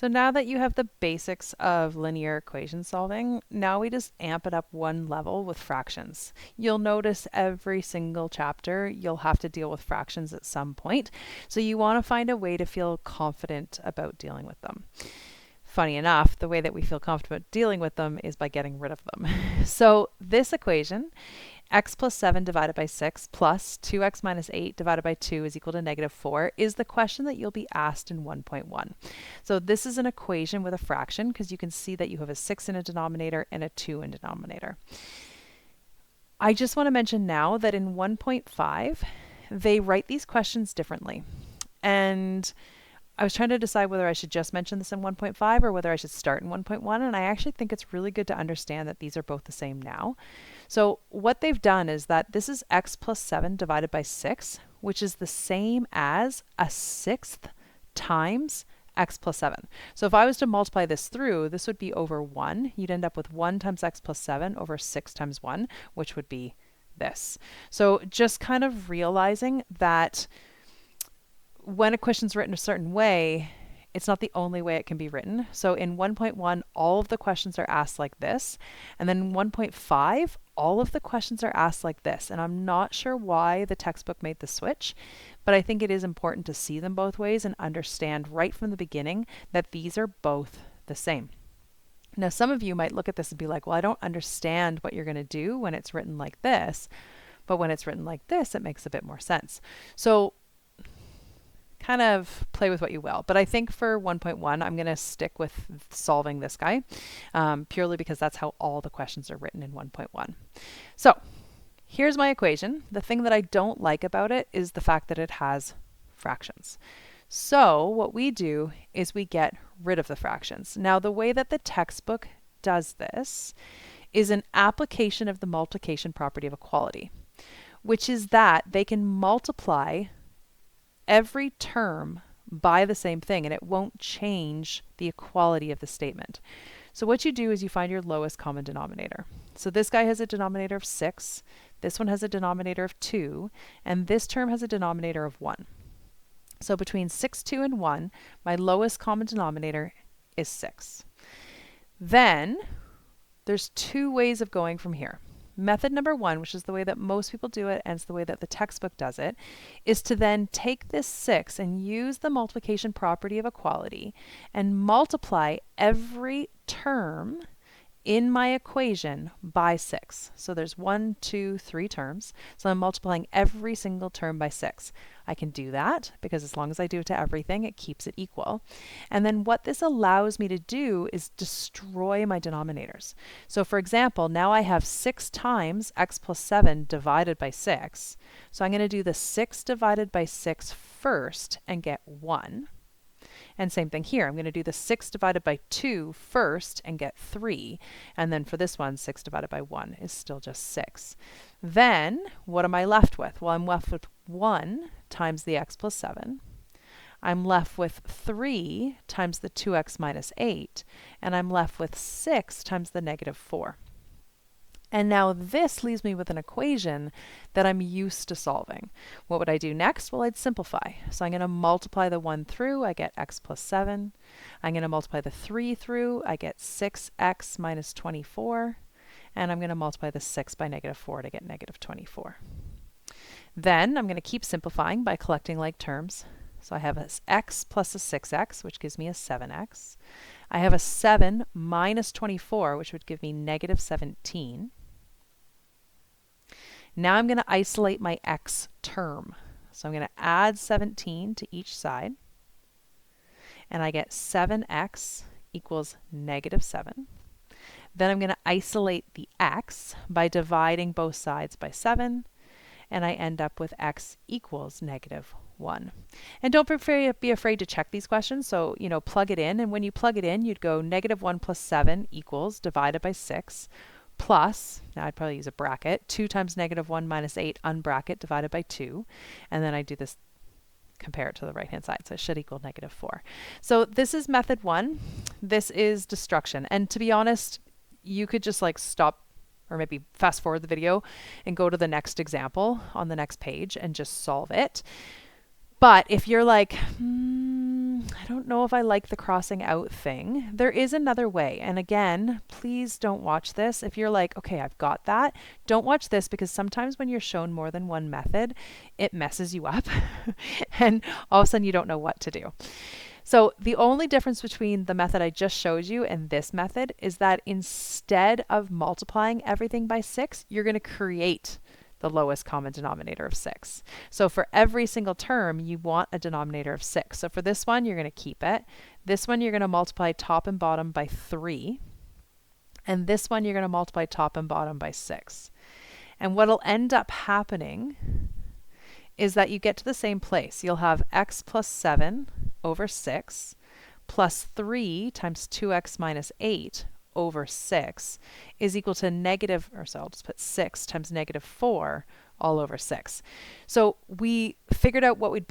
So now that you have the basics of linear equation solving, now we just amp it up one level with fractions. You'll notice every single chapter you'll have to deal with fractions at some point. So you want to find a way to feel confident about dealing with them. Funny enough, the way that we feel comfortable dealing with them is by getting rid of them. So this equation, x plus 7 divided by 6 plus 2x minus 8 divided by 2 is equal to negative 4 is the question that you'll be asked in 1.1. So this is an equation with a fraction because you can see that you have a 6 in a denominator and a 2 in denominator. I just want to mention now that in 1.5, they write these questions differently. And I was trying to decide whether I should just mention this in 1.5 or whether I should start in 1.1, and I actually think it's really good to understand that these are both the same now. So what they've done is that this is x plus 7 divided by 6, which is the same as a sixth times x plus 7. So if I was to multiply this through, this would be over 1. You'd end up with 1 times x plus 7 over 6 times 1, which would be this. So just kind of realizing that when a question's written a certain way, it's not the only way it can be written. So in 1.1, all of the questions are asked like this. And then in 1.5, all of the questions are asked like this. And I'm not sure why the textbook made the switch, but I think it is important to see them both ways and understand right from the beginning that these are both the same. Now, some of you might look at this and be like, well, I don't understand what you're going to do when it's written like this, but when it's written like this, it makes a bit more sense. So kind of play with what you will. But I think for 1.1, I'm going to stick with solving this guy purely because that's how all the questions are written in 1.1. So here's my equation. The thing that I don't like about it is the fact that it has fractions. So what we do is we get rid of the fractions. Now, the way that the textbook does this is an application of the multiplication property of equality, which is that they can multiply every term by the same thing and it won't change the equality of the statement. So what you do is you find your lowest common denominator. So this guy has a denominator of 6, this one has a denominator of 2, and this term has a denominator of 1. So between 6, 2, and 1, my lowest common denominator is 6. Then there's two ways of going from here. Method number 1, which is the way that most people do it and it's the way that the textbook does it, is to then take this 6 and use the multiplication property of equality and multiply every term in my equation by 6. So there's 1, 2, 3 terms. So I'm multiplying every single term by 6. I can do that because as long as I do it to everything, it keeps it equal. And then what this allows me to do is destroy my denominators. So for example, now I have 6 times x plus 7 divided by 6. So I'm going to do the 6 divided by 6 first and get 1. And same thing here. I'm going to do the 6 divided by 2 first and get 3. And then for this one, 6 divided by 1 is still just 6. Then what am I left with? Well, I'm left with 1 times the x plus 7. I'm left with 3 times the 2x minus 8. And I'm left with 6 times the negative 4. And now this leaves me with an equation that I'm used to solving. What would I do next? Well, I'd simplify. So I'm going to multiply the 1 through, I get x plus 7. I'm going to multiply the 3 through, I get 6x minus 24. And I'm going to multiply the 6 by negative 4 to get negative 24. Then I'm going to keep simplifying by collecting like terms. So I have a x plus a 6x, which gives me a 7x. I have a 7 minus 24, which would give me negative 17. Now I'm going to isolate my x term. So I'm going to add 17 to each side. And I get 7x equals negative 7. Then I'm going to isolate the x by dividing both sides by 7. And I end up with x equals negative 1. And don't be afraid to check these questions. So, plug it in. And when you plug it in, you'd go negative 1 plus 7 equals divided by 6. Plus, now I'd probably use a bracket, 2 times negative 1 minus 8 unbracket divided by 2. And then I do this, compare it to the right-hand side. So it should equal negative 4. So this is method 1. This is destruction. And to be honest, you could just stop or maybe fast forward the video and go to the next example on the next page and just solve it. But if you're like, I don't know if I like the crossing out thing. There is another way. And again, please don't watch this. If you're like, okay, I've got that, don't watch this, because sometimes when you're shown more than one method, it messes you up and all of a sudden you don't know what to do. So the only difference between the method I just showed you and this method is that instead of multiplying everything by 6, you're going to create the lowest common denominator of 6. So for every single term, you want a denominator of 6. So for this one, you're going to keep it. This one, you're going to multiply top and bottom by 3. And this one, you're going to multiply top and bottom by 6. And what'll end up happening is that you get to the same place. You'll have x plus 7 over 6 plus 3 times 2x minus 8 over 6 is equal to negative, or so I'll just put 6 times negative 4 all over 6. So we figured out what we'd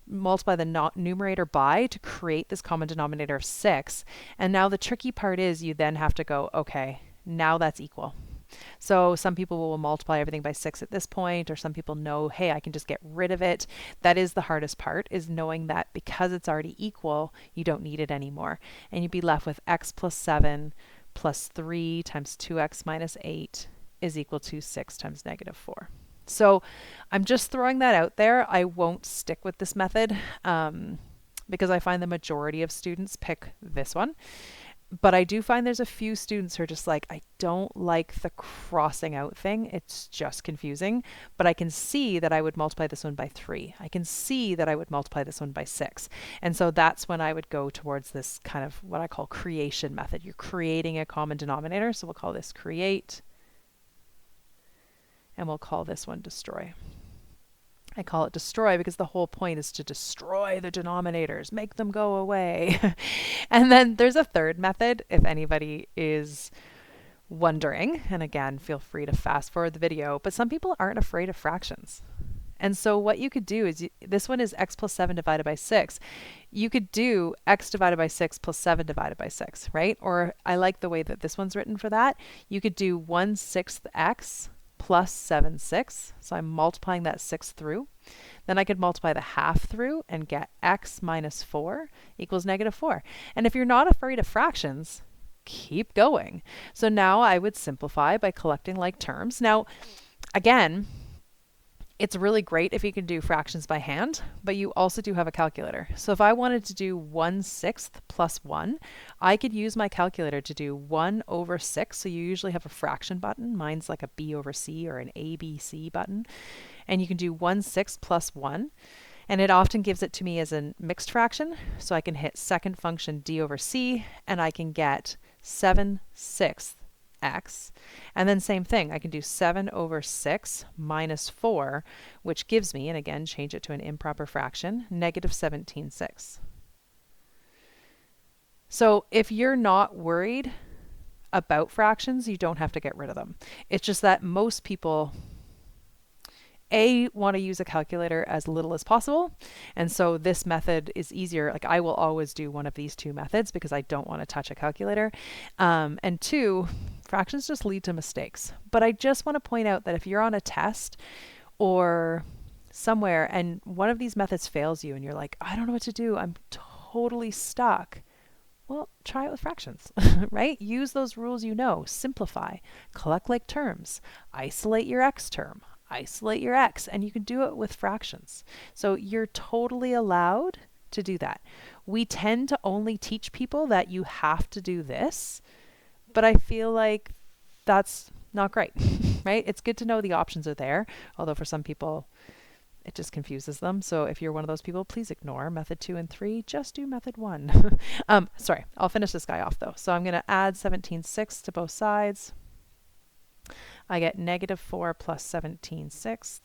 multiply the numerator by to create this common denominator of 6. And now the tricky part is you then have to go, okay, now that's equal. So some people will multiply everything by 6 at this point, or some people know, hey, I can just get rid of it. That is the hardest part, is knowing that because it's already equal, you don't need it anymore. And you'd be left with x plus 7 plus 3 times 2x minus 8 is equal to 6 times negative 4. So I'm just throwing that out there. I won't stick with this method because I find the majority of students pick this one. But I do find there's a few students who are just like, I don't like the crossing out thing. It's just confusing. But I can see that I would multiply this one by 3. I can see that I would multiply this one by 6. And so that's when I would go towards this kind of what I call creation method. You're creating a common denominator. So we'll call this create. And we'll call this one destroy. I call it destroy because the whole point is to destroy the denominators, make them go away. And then there's a third method, if anybody is wondering, and again, feel free to fast forward the video, but some people aren't afraid of fractions. And so what you could do is, this one is x plus 7 divided by 6. You could do x divided by 6 plus 7 divided by 6, right? Or I like the way that this one's written for that. You could do 1/6 x plus 7/6. So I'm multiplying that 6 through. Then I could multiply the half through and get x minus 4 equals negative 4. And if you're not afraid of fractions, keep going. So now I would simplify by collecting like terms. Now, again, it's really great if you can do fractions by hand, but you also do have a calculator. So if I wanted to do 1/6 plus 1, I could use my calculator to do 1 over 6. So you usually have a fraction button. Mine's like a B over C or an ABC button. And you can do 1/6 plus 1. And it often gives it to me as a mixed fraction. So I can hit second function D over C, and I can get 7/6 x. And then same thing, I can do 7 over 6 minus 4, which gives me, and again, change it to an improper fraction, negative 17/6. So if you're not worried about fractions, you don't have to get rid of them. It's just that most people want to use a calculator as little as possible. And so this method is easier. Like I will always do one of these two methods because I don't want to touch a calculator. And 2, fractions just lead to mistakes. But I just want to point out that if you're on a test or somewhere and one of these methods fails you and you're like, I don't know what to do, I'm totally stuck. Well, try it with fractions, right? Use those rules you know. Simplify, collect like terms, isolate your x term, isolate your x, and you can do it with fractions. So you're totally allowed to do that. We tend to only teach people that you have to do this, but I feel like that's not great, right? It's good to know the options are there, although for some people it just confuses them. So if you're one of those people, please ignore method 2 and 3, just do method 1. Sorry, I'll finish this guy off though. So I'm going to add 17/6 to both sides. I get negative 4 plus 17/6,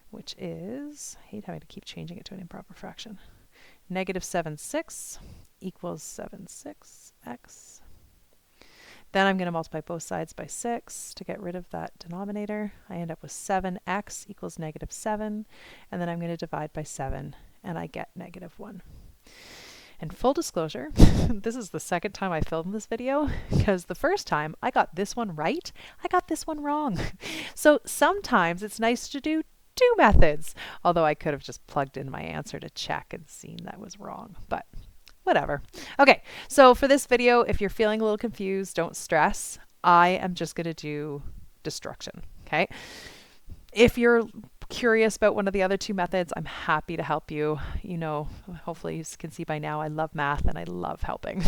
which is, I hate having to keep changing it to an improper fraction. Negative 7/6 equals 7/6x. Then I'm going to multiply both sides by 6 to get rid of that denominator. I end up with 7x equals negative 7. And then I'm going to divide by 7, and I get negative 1. And full disclosure, this is the second time I filmed this video, because the first time I got this one right, I got this one wrong. So sometimes it's nice to do 2 methods. Although I could have just plugged in my answer to check and seen that was wrong, but whatever. Okay, so for this video, if you're feeling a little confused, don't stress. I am just going to do destruction, okay? If you're curious about one of the other 2 methods, I'm happy to help you. You know, hopefully you can see by now I love math and I love helping.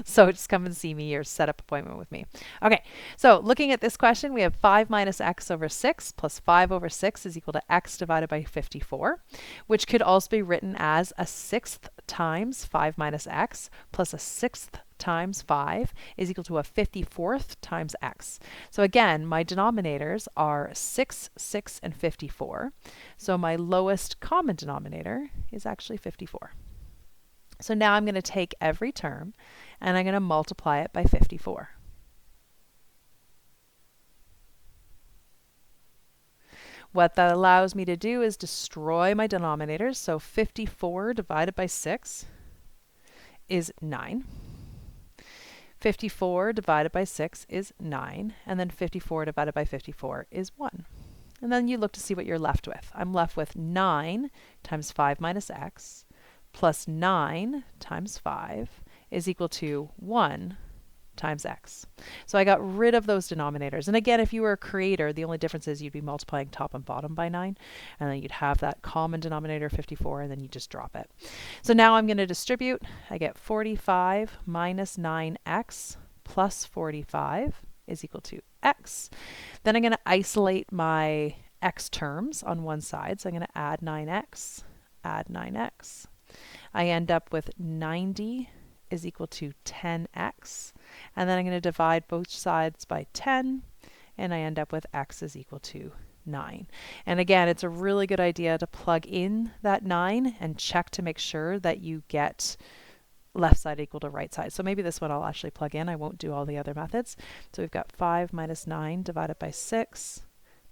So just come and see me or set up an appointment with me. Okay, so looking at this question, we have 5 minus x over 6 plus 5 over 6 is equal to x divided by 54, which could also be written as a 6th times 5 minus x plus a 6th times 5 is equal to a 54th times x. So again, my denominators are 6, 6, and 54. So my lowest common denominator is actually 54. So now I'm going to take every term and I'm going to multiply it by 54. What that allows me to do is destroy my denominators. So 54 divided by 6 is 9. 54 divided by 6 is 9, and then 54 divided by 54 is 1. And then you look to see what you're left with. I'm left with 9 times 5 minus x plus 9 times 5 is equal to 1 times x. So I got rid of those denominators. And again, if you were a creator, the only difference is you'd be multiplying top and bottom by 9, and then you'd have that common denominator 54, and then you just drop it. So now I'm going to distribute. I get 45 minus 9x plus 45 is equal to x. Then I'm going to isolate my x terms on one side. So I'm going to add 9x, add 9x. I end up with 90 is equal to 10x. And then I'm going to divide both sides by 10, and I end up with x is equal to 9. And again, it's a really good idea to plug in that 9 and check to make sure that you get left side equal to right side. So maybe this one I'll actually plug in. I won't do all the other methods. So we've got 5 minus 9 divided by 6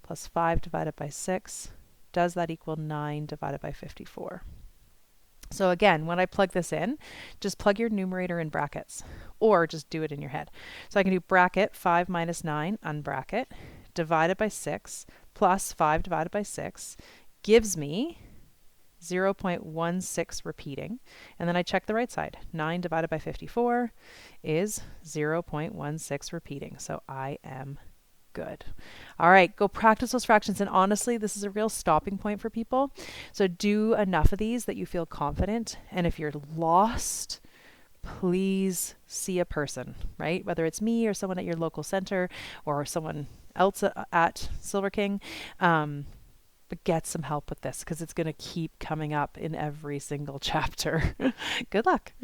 plus 5 divided by 6. Does that equal 9 divided by 54? So again, when I plug this in, just plug your numerator in brackets, or just do it in your head. So I can do bracket 5 minus 9, unbracket, divided by 6, plus 5 divided by 6, gives me 0.16 repeating. And then I check the right side. 9 divided by 54 is 0.16 repeating. So I am good. All right, go practice those fractions. And honestly, this is a real stopping point for people. So do enough of these that you feel confident. And if you're lost, please see a person, right? Whether it's me or someone at your local center or someone else at Silver King. But get some help with this because it's going to keep coming up in every single chapter. Good luck.